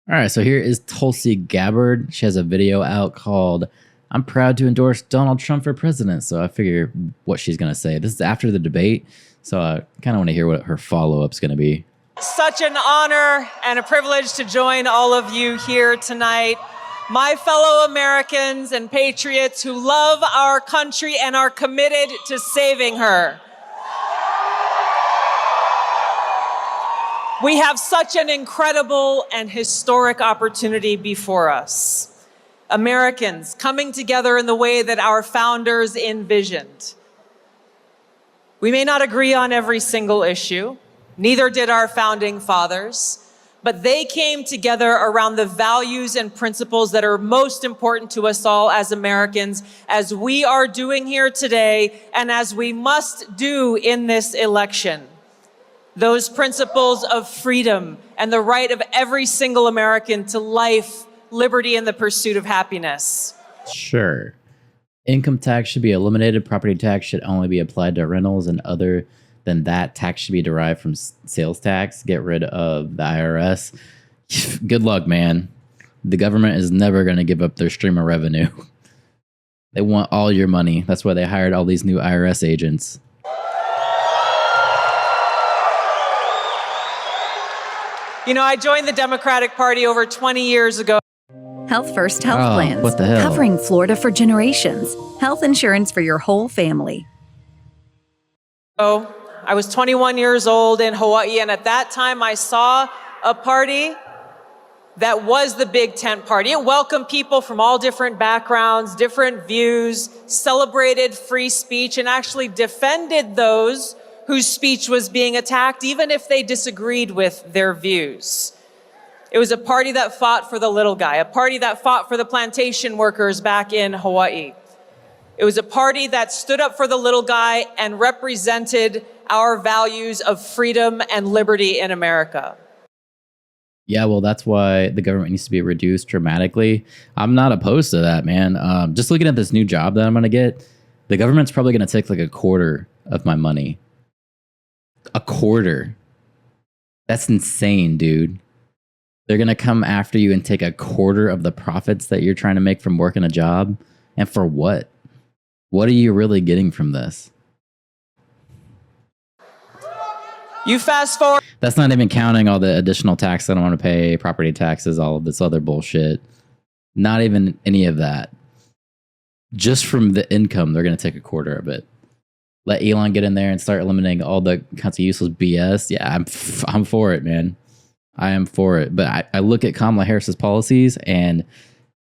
All right, so here is Tulsi Gabbard. She has a video out called "I'm proud to endorse Donald Trump for president." So I figure what she's going to say. This is after the debate, so I kind of want to hear what her follow-up's going to be. Such an honor and a privilege to join all of you here tonight. My fellow Americans and patriots who love our country and are committed to saving her. We have such an incredible and historic opportunity before us. Americans coming together in the way that our founders envisioned. We may not agree on every single issue, neither did our founding fathers, but they came together around the values and principles that are most important to us all as Americans, as we are doing here today and as we must do in this election. Those principles of freedom and the right of every single American to life, liberty, and the pursuit of happiness. Sure. Income tax should be eliminated. Property tax should only be applied to rentals, and other than that, tax should be derived from sales tax. Get rid of the IRS. Good luck, man. The government is never going to give up their stream of revenue. They want all your money. That's why they hired all these new IRS agents. You know, I joined the Democratic Party over 20 years ago. Health First Health Plans. What the hell? Covering Florida for generations. Health insurance for your whole family. I was 21 years old in Hawaii, and at that time I saw a party that was the big tent party. It welcomed people from all different backgrounds, different views, celebrated free speech, and actually defended those whose speech was being attacked, even if they disagreed with their views. It was a party that fought for the little guy, a party that fought for the plantation workers back in Hawaii. It was a party that stood up for the little guy and represented our values of freedom and liberty in America. Yeah, well, that's why the government needs to be reduced dramatically. I'm not opposed to that, man. Just looking at this new job that I'm going to get, the government's probably going to take like a quarter of my money. A quarter. That's insane, dude. They're going to come after you and take a quarter of the profits that you're trying to make from working a job. And for what? What are you really getting from this? You fast forward. That's not even counting all the additional tax that I want to pay, property taxes, all of this other bullshit. Not even any of that. Just from the income, they're going to take a quarter of it. Let Elon get in there and start eliminating all the kinds of useless BS. Yeah, I'm for it, man. I am for it. But I look at Kamala Harris's policies, and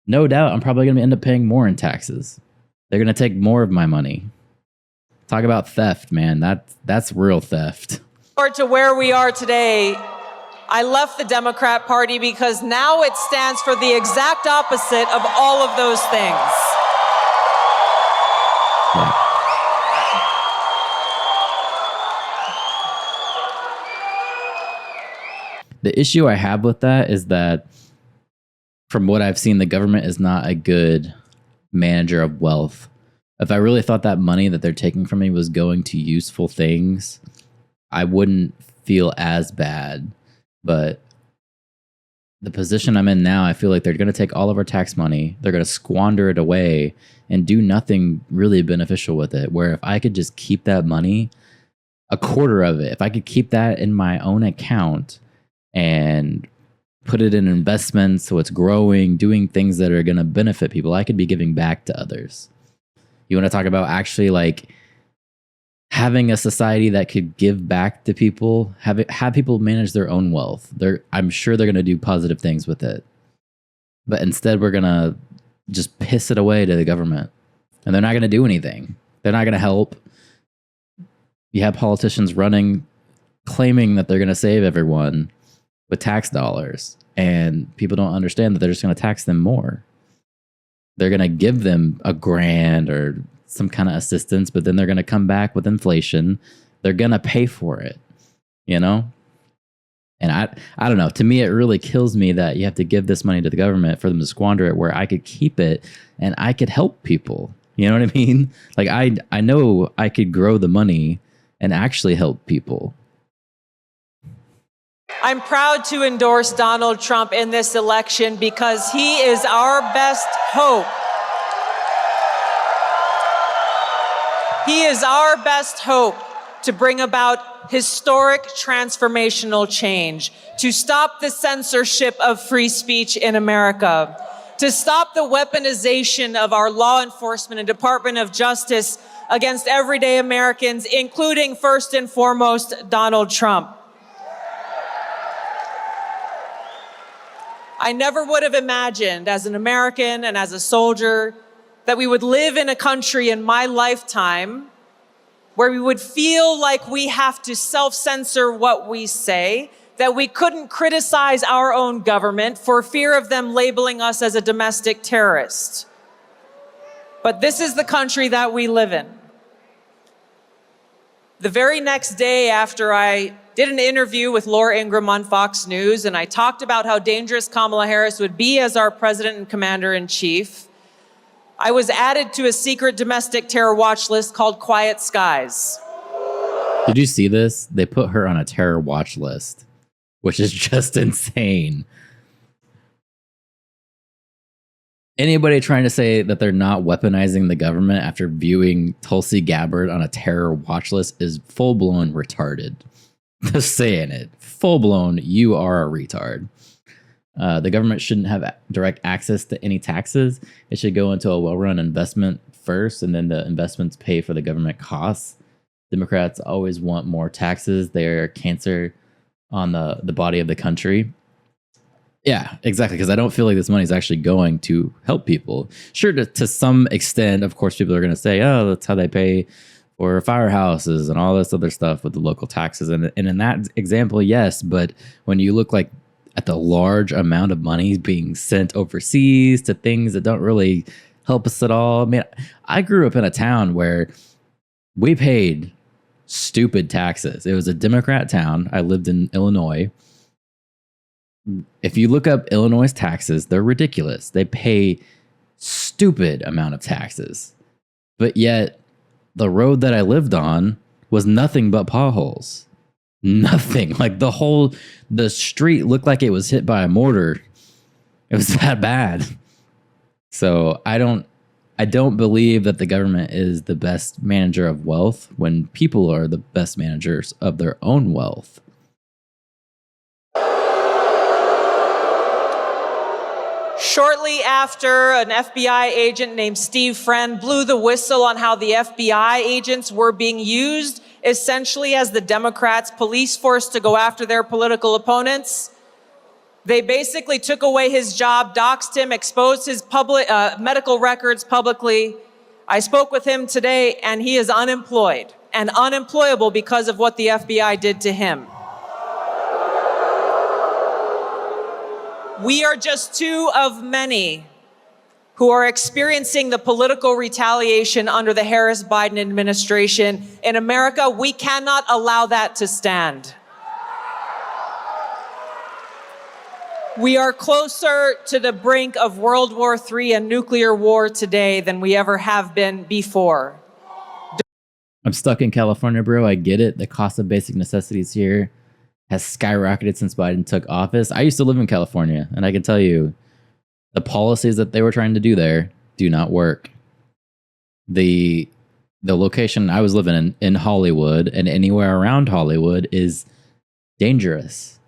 no doubt I'm probably going to end up paying more in taxes. They're going to take more of my money. Talk about theft, man. That's real theft. To where we are today, I left the Democrat Party because now it stands for the exact opposite of all of those things. Yeah. The issue I have with that is that, from what I've seen, the government is not a good manager of wealth. If I really thought that money that they're taking from me was going to useful things, I wouldn't feel as bad. But the position I'm in now, I feel like they're going to take all of our tax money, they're going to squander it away and do nothing really beneficial with it. Where if I could just keep that money, a quarter of it, if I could keep that in my own account and put it in investments so it's growing, doing things that are going to benefit people, I could be giving back to others. You want to talk about actually like having a society that could give back to people, have people manage their own wealth. I'm sure they're going to do positive things with it. But instead, we're going to just piss it away to the government. And they're not going to do anything. They're not going to help. You have politicians running, claiming that they're going to save everyone with tax dollars. And people don't understand that they're just going to tax them more. They're going to give them $1,000 or some kind of assistance, but then they're going to come back with inflation. They're going to pay for it, you know? And I don't know. To me, it really kills me that you have to give this money to the government for them to squander it, where I could keep it and I could help people. You know what I mean? Like, I know I could grow the money and actually help people. I'm proud to endorse Donald Trump in this election because he is our best hope. He is our best hope to bring about historic transformational change, to stop the censorship of free speech in America, to stop the weaponization of our law enforcement and Department of Justice against everyday Americans, including first and foremost Donald Trump. I never would have imagined as an American and as a soldier that we would live in a country in my lifetime where we would feel like we have to self-censor what we say, that we couldn't criticize our own government for fear of them labeling us as a domestic terrorist. But this is the country that we live in. The very next day after I did an interview with Laura Ingraham on Fox News, and I talked about how dangerous Kamala Harris would be as our president and commander-in-chief, I was added to a secret domestic terror watch list called Quiet Skies. Did you see this? They put her on a terror watch list, which is just insane. Anybody trying to say that they're not weaponizing the government after viewing Tulsi Gabbard on a terror watch list is full-blown retarded. Just saying it. Full-blown, you are a retard. The government shouldn't have direct access to any taxes. It should go into a well-run investment first, and then the investments pay for the government costs. Democrats always want more taxes. They're cancer on the body of the country. Yeah, exactly, because I don't feel like this money is actually going to help people. Sure, to some extent, of course, people are going to say, oh, that's how they pay for firehouses and all this other stuff with the local taxes. And in that example, yes, but when you look like at the large amount of money being sent overseas to things that don't really help us at all. I mean, I grew up in a town where we paid stupid taxes. It was a Democrat town. I lived in Illinois. If you look up Illinois' taxes, they're ridiculous. They pay stupid amount of taxes. But yet, the road that I lived on was nothing but potholes. Nothing. Like the street looked like it was hit by a mortar. It was that bad. So I don't believe that the government is the best manager of wealth when people are the best managers of their own wealth. Shortly after, an FBI agent named Steve Friend blew the whistle on how the FBI agents were being used essentially as the Democrats' police force to go after their political opponents. They basically took away his job, doxed him, exposed his public medical records publicly. I spoke with him today, and he is unemployed and unemployable because of what the FBI did to him. We are just two of many who are experiencing the political retaliation under the Harris-Biden administration. In America, we cannot allow that to stand. We are closer to the brink of World War III and nuclear war today than we ever have been before. I'm stuck in California, bro. I get it. The cost of basic necessities here has skyrocketed since Biden took office. I used to live in California, and I can tell you the policies that they were trying to do there do not work. The location I was living in Hollywood and anywhere around Hollywood is dangerous.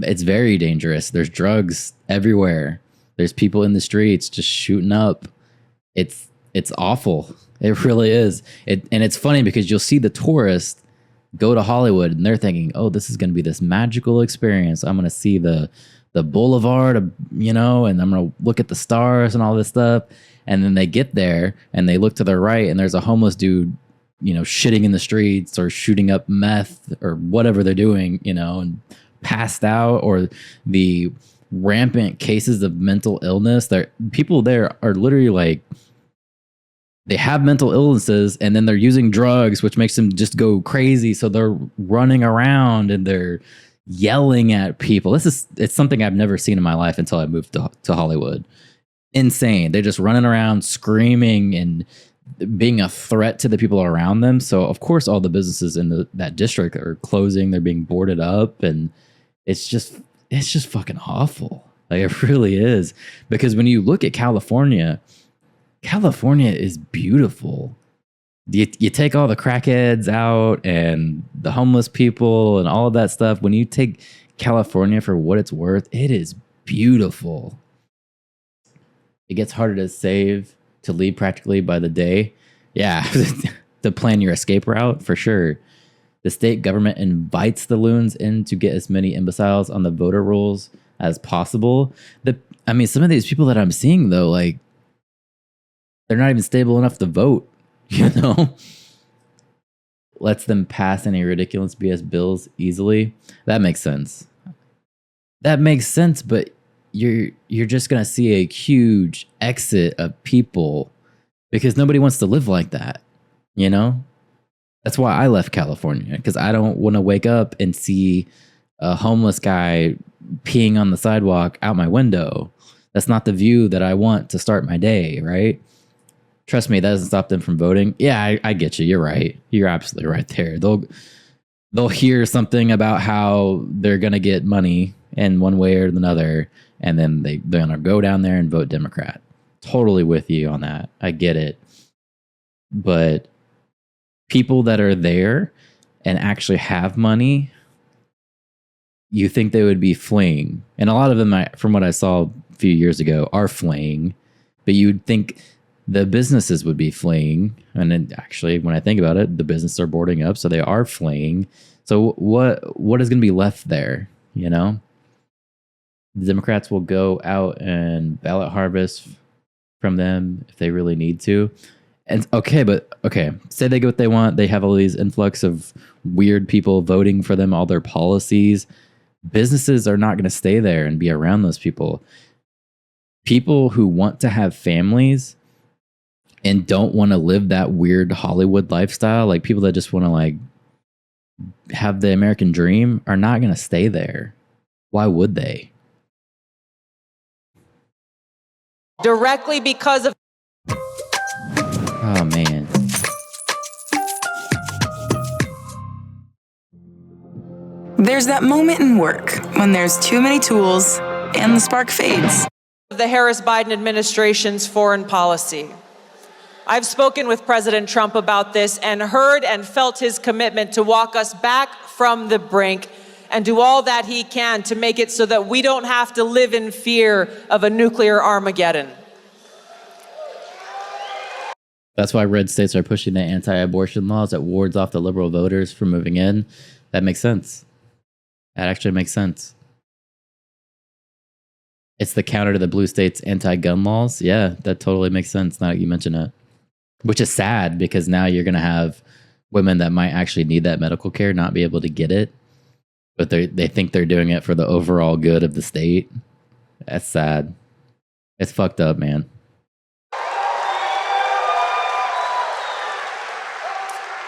It's very dangerous. There's drugs everywhere. There's people in the streets just shooting up. It's awful. It really is. And it's funny because you'll see the tourists go to Hollywood and they're thinking, oh, this is going to be this magical experience. I'm going to see the boulevard, and I'm going to look at the stars and all this stuff. And then they get there and they look to their right and there's a homeless dude, shitting in the streets or shooting up meth or whatever they're doing, and passed out, or the rampant cases of mental illness. People there are literally like, they have mental illnesses and then they're using drugs, which makes them just go crazy. So they're running around and they're yelling at people. It's something I've never seen in my life until I moved to Hollywood. Insane. They're just running around screaming and being a threat to the people around them. So of course, all the businesses in that district are closing. They're being boarded up, and It's just fucking awful. Like, it really is. Because when you look at California is beautiful. You take all the crackheads out and the homeless people and all of that stuff. When you take California for what it's worth, it is beautiful. It gets harder to save, to leave practically by the day. Yeah, to plan your escape route, for sure. The state government invites the loons in to get as many imbeciles on the voter rolls as possible. Some of these people that I'm seeing, though, like, they're not even stable enough to vote, Lets them pass any ridiculous BS bills easily. That makes sense. But you're just going to see a huge exit of people because nobody wants to live like that, That's why I left California, because I don't want to wake up and see a homeless guy peeing on the sidewalk out my window. That's not the view that I want to start my day, right? Trust me, that doesn't stop them from voting. Yeah, I get you. You're right. You're absolutely right there. They'll hear something about how they're going to get money in one way or another, and then they're going to go down there and vote Democrat. Totally with you on that. I get it. But people that are there and actually have money, you think they would be fleeing. And a lot of them, from what I saw a few years ago, are fleeing. But you'd think the businesses would be fleeing. And then actually, when I think about it, the businesses are boarding up, so they are fleeing. So what is going to be left there, The Democrats will go out and ballot harvest from them if they really need to. And okay, say they get what they want. They have all these influx of weird people voting for them, all their policies. Businesses are not going to stay there and be around those people. People who want to have families and don't want to live that weird Hollywood lifestyle, like people that just want to like have the American dream, are not going to stay there. Why would they? Directly because of... Oh, man. There's that moment in work when there's too many tools and the spark fades. The Harris-Biden administration's foreign policy. I've spoken with President Trump about this and heard and felt his commitment to walk us back from the brink and do all that he can to make it so that we don't have to live in fear of a nuclear Armageddon. That's why red states are pushing the anti-abortion laws that wards off the liberal voters from moving in. That makes sense. That actually makes sense. It's the counter to the blue states' anti-gun laws. Yeah, that totally makes sense now that you mention it. Which is sad, because now you're going to have women that might actually need that medical care not be able to get it. But they think they're doing it for the overall good of the state. That's sad. It's fucked up, man.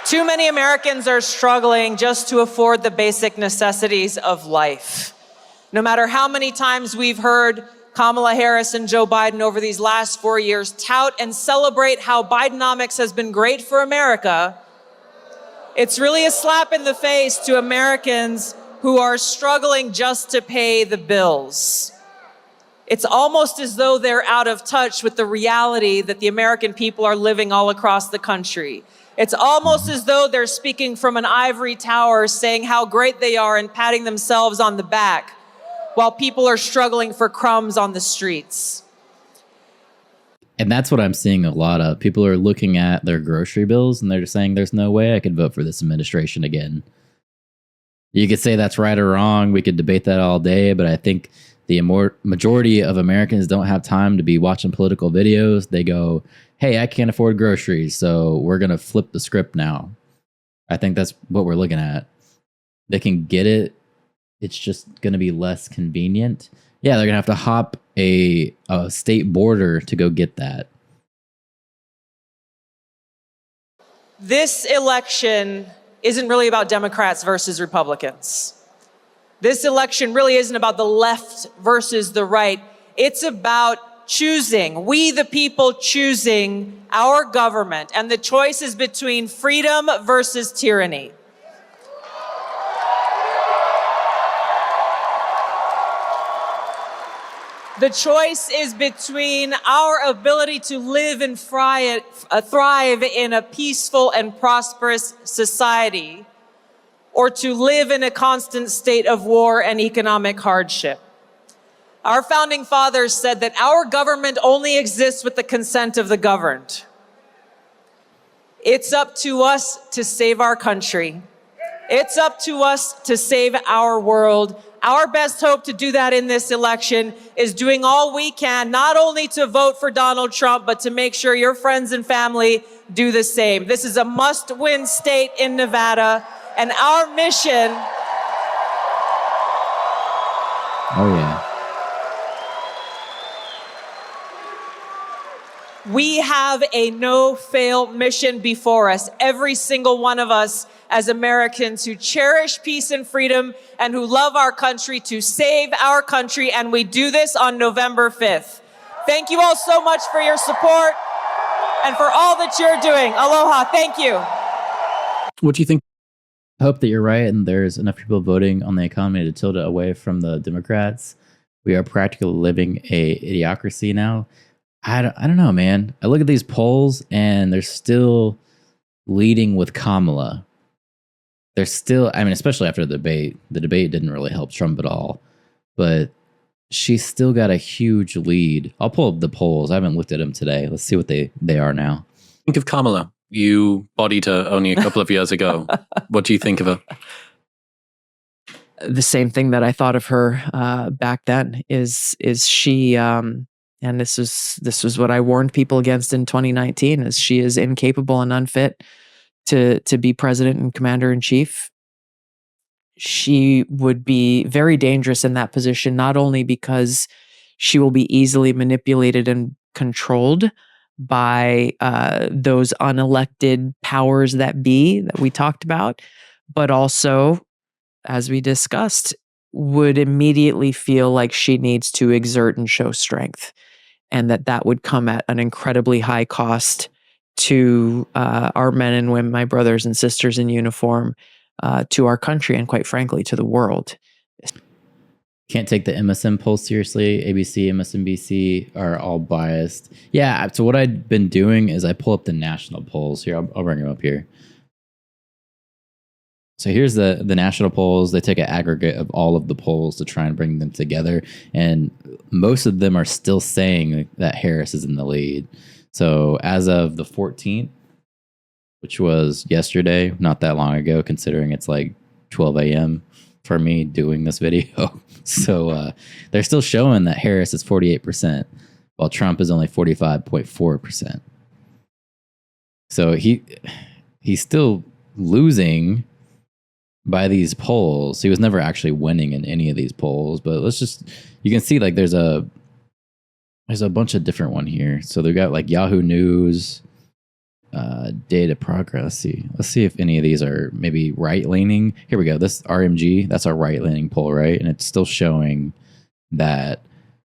Too many Americans are struggling just to afford the basic necessities of life. No matter how many times we've heard Kamala Harris and Joe Biden over these last 4 years tout and celebrate how Bidenomics has been great for America, it's really a slap in the face to Americans who are struggling just to pay the bills. It's almost as though they're out of touch with the reality that the American people are living all across the country. It's almost as though they're speaking from an ivory tower, saying how great they are and patting themselves on the back, while people are struggling for crumbs on the streets. And that's what I'm seeing a lot of. People are looking at their grocery bills and they're just saying, there's no way I could vote for this administration again. You could say that's right or wrong. We could debate that all day, but I think the majority of Americans don't have time to be watching political videos. They go, hey, I can't afford groceries, so we're going to flip the script now. I think that's what we're looking at. They can get it. It's just going to be less convenient. Yeah, they're going to have to hop a state border to go get that. This election isn't really about Democrats versus Republicans. This election really isn't about the left versus the right. It's about choosing, we the people choosing our government, and the choice is between freedom versus tyranny. The choice is between our ability to live and thrive in a peaceful and prosperous society, or to live in a constant state of war and economic hardship. Our founding fathers said that our government only exists with the consent of the governed. It's up to us to save our country. It's up to us to save our world. Our best hope to do that in this election is doing all we can, not only to vote for Donald Trump, but to make sure your friends and family do the same. This is a must-win state in Nevada, and our mission... Oh, yeah. We have a no-fail mission before us, every single one of us as Americans who cherish peace and freedom and who love our country, to save our country, and we do this on November 5th. Thank you all so much for your support and for all that you're doing. Aloha. Thank you. What do you think? I hope that you're right and there's enough people voting on the economy to tilt it away from the Democrats. We are practically living a idiocracy now. I don't know, man. I look at these polls and they're still leading with Kamala. They're still, I mean, especially after the debate. The debate didn't really help Trump at all, but she's still got a huge lead. I'll pull up the polls. I haven't looked at them today. Let's see what they are now. Think of Kamala. You bodied her only a couple of years ago. What do you think of her? The same thing that I thought of her back then is she, and this was what I warned people against in 2019, is she is incapable and unfit to be president and commander in chief. She would be very dangerous in that position, not only because she will be easily manipulated and controlled by those unelected powers that be that we talked about, but also, as we discussed, would immediately feel like she needs to exert and show strength, and that would come at an incredibly high cost to our men and women, my brothers and sisters in uniform, to our country, and quite frankly, to the world. Can't take the MSN polls seriously. ABC, MSNBC are all biased. Yeah, so what I've been doing is I pull up the national polls. Here, I'll bring them up here. So here's the national polls. They take an aggregate of all of the polls to try and bring them together. And most of them are still saying that Harris is in the lead. So as of the 14th, which was yesterday, not that long ago, considering it's like 12 a.m. for me doing this video. So they're still showing that Harris is 48%, while Trump is only 45.4%. So he's still losing by these polls. He was never actually winning in any of these polls, but you can see like there's a bunch of different one here. So they've got like Yahoo News, data progress. Let's see if any of these are maybe right leaning. Here we go. This RMG, that's our right leaning poll, right? And it's still showing that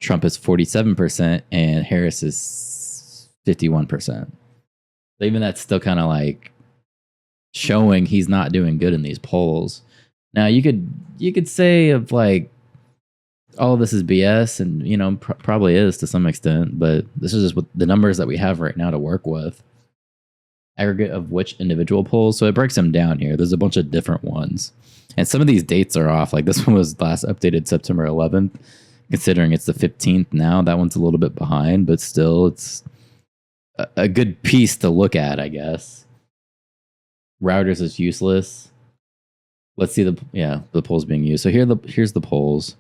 Trump is 47% and Harris is 51%. So even that's still kind of like showing he's not doing good in these polls. Now you could say of like all of this is BS, and you know probably is to some extent, but this is just what the numbers that we have right now to work with. Aggregate of which individual polls, so it breaks them down here. There's a bunch of different ones, and some of these dates are off. Like this one was last updated September 11th, considering it's the 15th now. That one's a little bit behind, but still it's a good piece to look at, I guess. Routers is useless. Let's see the polls being used. So here's the polls.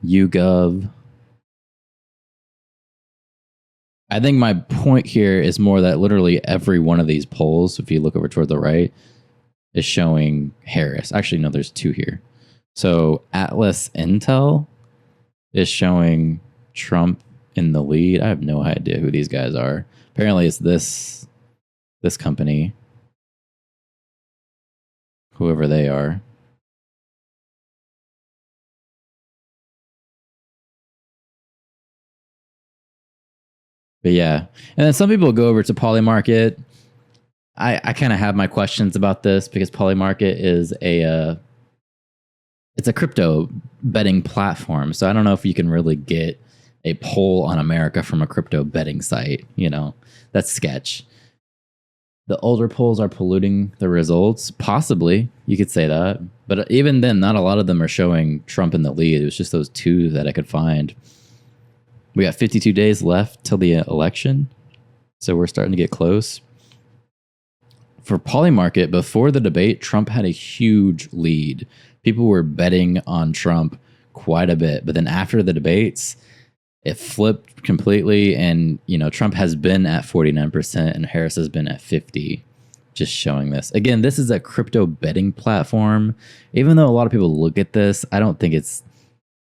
YouGov. I think my point here is more that literally every one of these polls, if you look over toward the right, is showing Harris. Actually, no, there's two here. So Atlas Intel is showing Trump in the lead. I have no idea who these guys are. Apparently it's this company. Whoever they are. But yeah, and then some people go over to Polymarket. I kind of have my questions about this because Polymarket is it's a crypto betting platform. So I don't know if you can really get a poll on America from a crypto betting site. That's sketch. The older polls are polluting the results. Possibly, you could say that. But even then, not a lot of them are showing Trump in the lead. It was just those two that I could find. We got 52 days left till the election. So we're starting to get close. For Polymarket, before the debate, Trump had a huge lead. People were betting on Trump quite a bit. But then after the debates, it flipped completely. And, Trump has been at 49% and Harris has been at 50%. Just showing this. Again, this is a crypto betting platform. Even though a lot of people look at this, I don't think it's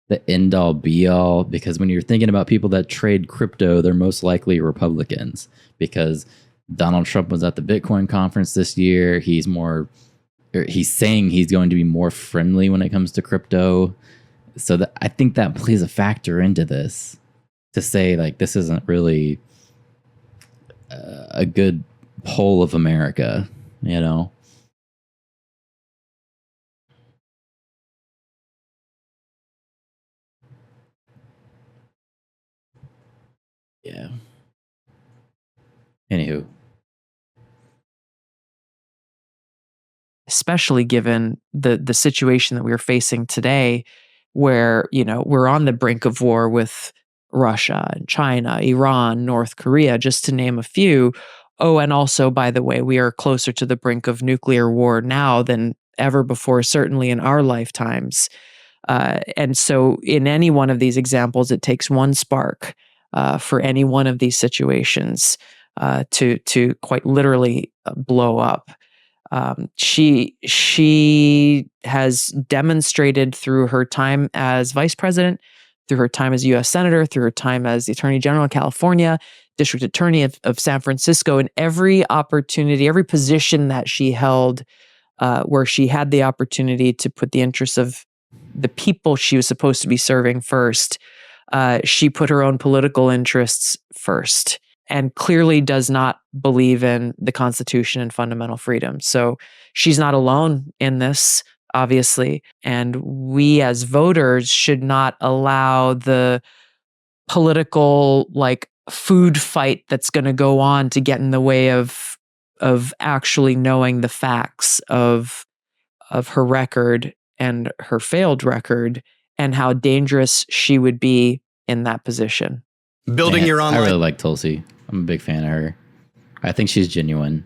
the end all be all, because when you're thinking about people that trade crypto, they're most likely Republicans, because Donald Trump was at the Bitcoin conference this year. He's saying he's going to be more friendly when it comes to crypto. So I think that plays a factor into this, to say like this isn't really a good poll of America, Yeah. Anywho. Especially given the situation that we're facing today, where, we're on the brink of war with Russia and China, Iran, North Korea, just to name a few. Oh, and also, by the way, we are closer to the brink of nuclear war now than ever before, certainly in our lifetimes. And so in any one of these examples, it takes one spark for any one of these situations to quite literally blow up. She has demonstrated through her time as vice president, through her time as U.S. Senator, through her time as the Attorney General of California, District Attorney of San Francisco, in every opportunity, every position that she held, where she had the opportunity to put the interests of the people she was supposed to be serving first, she put her own political interests first, and clearly does not believe in the Constitution and fundamental freedoms. So she's not alone in this, obviously. And we as voters should not allow the political food fight that's going to go on to get in the way of actually knowing the facts of her record and her failed record, and how dangerous she would be in that position. Building your online. I really like Tulsi. I'm a big fan of her. I think she's genuine.